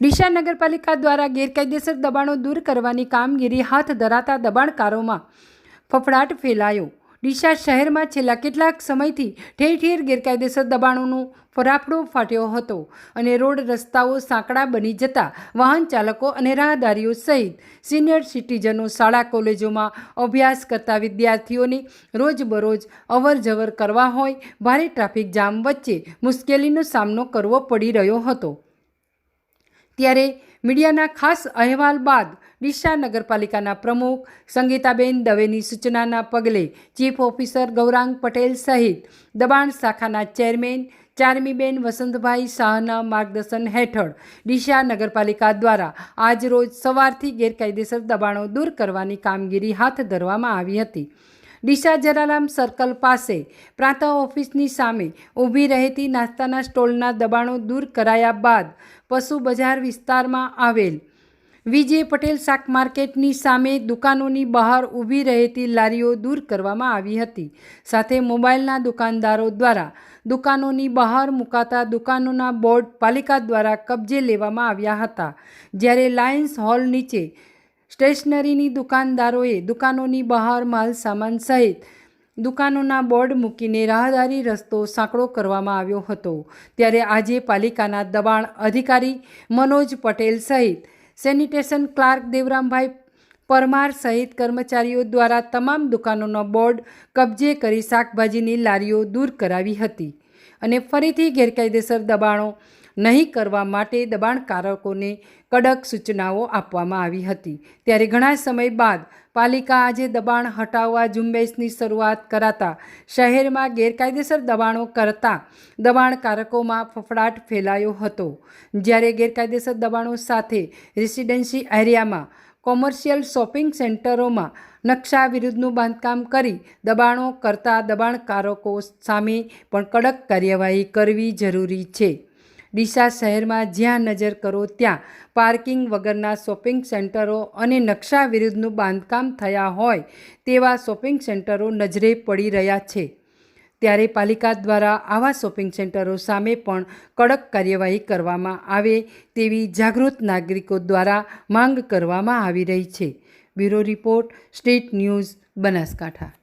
ડીસા નગરપાલિકા દ્વારા ગેરકાયદેસર દબાણો દૂર કરવાની કામગીરી હાથ ધરાતા દબાણકારોમાં ફફડાટ ફેલાયો। ડીસા શહેરમાં છેલ્લા કેટલાક સમયથી ઠેર ઠેર ગેરકાયદેસર દબાણોનો ફરાફડો ફાટ્યો હતો અને રોડ રસ્તાઓ સાંકડા બની જતા વાહન ચાલકો અને રાહદારીઓ સહિત સિનિયર સિટીઝનો, શાળા કોલેજોમાં અભ્યાસ કરતા વિદ્યાર્થીઓને રોજબરોજ અવરજવર કરવા હોય ભારે ટ્રાફિક જામ વચ્ચે મુશ્કેલીનો સામનો કરવો પડી રહ્યો હતો। ત્યારે મીડિયાના ખાસ અહેવાલ બાદ ડીસા નગરપાલિકાના પ્રમુખ સંગીતાબેન દવેની સૂચનાના પગલે ચીફ ઓફિસર ગૌરાંગ પટેલ સહિત દબાણ શાખાના ચેરમેન ચારમીબેન વસંતભાઈ શાહના માર્ગદર્શન હેઠળ ડીસા નગરપાલિકા દ્વારા આજરોજ સવારથી ગેરકાયદેસર દબાણો દૂર કરવાની કામગીરી હાથ ધરવામાં આવી હતી। ડીસા જલારામ સર્કલ પાસે પ્રાંત ઓફિસની સામે ઊભી રહેતી નાસ્તાના સ્ટોલના દબાણો દૂર કરાયા બાદ પશુ બજાર વિસ્તારમાં આવેલ વિજય પટેલ શાક માર્કેટની સામે દુકાનોની બહાર ઊભી રહેતી લારીઓ દૂર કરવામાં આવી હતી। સાથે મોબાઈલના દુકાનદારો દ્વારા દુકાનોની બહાર મુકાતા દુકાનોના બોર્ડ પાલિકા દ્વારા કબજે લેવામાં આવ્યા હતા। જ્યારે લાયન્સ હોલ નીચે સ્ટેશનરીની દુકાનદારોએ દુકાનોની બહાર માલ સામાન સહિત દુકાનોના બોર્ડ મૂકીને રાહદારી રસ્તો સાંકડો કરવામાં આવ્યો હતો। ત્યારે આજે પાલિકાના દબાણ અધિકારી મનોજ પટેલ સહિત સેનિટેશન ક્લાર્ક દેવરામભાઈ પરમાર સહિત કર્મચારીઓ દ્વારા તમામ દુકાનોનો બોર્ડ કબજે કરી શાકભાજીની લારીઓ દૂર કરાવી હતી અને ફરીથી ગેરકાયદેસર દબાણો નહીં કરવા માટે દબાણકારકોને કડક સૂચનાઓ આપવામાં આવી હતી। ત્યારે ઘણા સમય બાદ પાલિકા આજે દબાણ હટાવવા ઝુંબેશની શરૂઆત કરાતા શહેરમાં ગેરકાયદેસર દબાણો કરતા દબાણકારકોમાં ફફડાટ ફેલાયો હતો। જ્યારે ગેરકાયદેસર દબાણો સાથે રેસિડેન્સી એરિયામાં કોમર્શિયલ શોપિંગ સેન્ટરોમાં નકશા વિરુદ્ધનું બાંધકામ કરી દબાણો કરતા દબાણકારકો સામે પણ કડક કાર્યવાહી કરવી જરૂરી છે। ડીસા શહેરમાં જ્યાં નજર કરો ત્યાં પાર્કિંગ વગરના શોપિંગ સેન્ટરો અને નકશા વિરુદ્ધનું બાંધકામ થયા હોય તેવા શોપિંગ સેન્ટરો નજરે પડી રહ્યા છે। ત્યારે પાલિકા દ્વારા આવા શોપિંગ સેન્ટરો સામે પણ કડક કાર્યવાહી કરવામાં આવે તેવી જાગૃત નાગરિકો દ્વારા માંગ કરવામાં આવી રહી છે। Bureau report, state news, Banaskantha.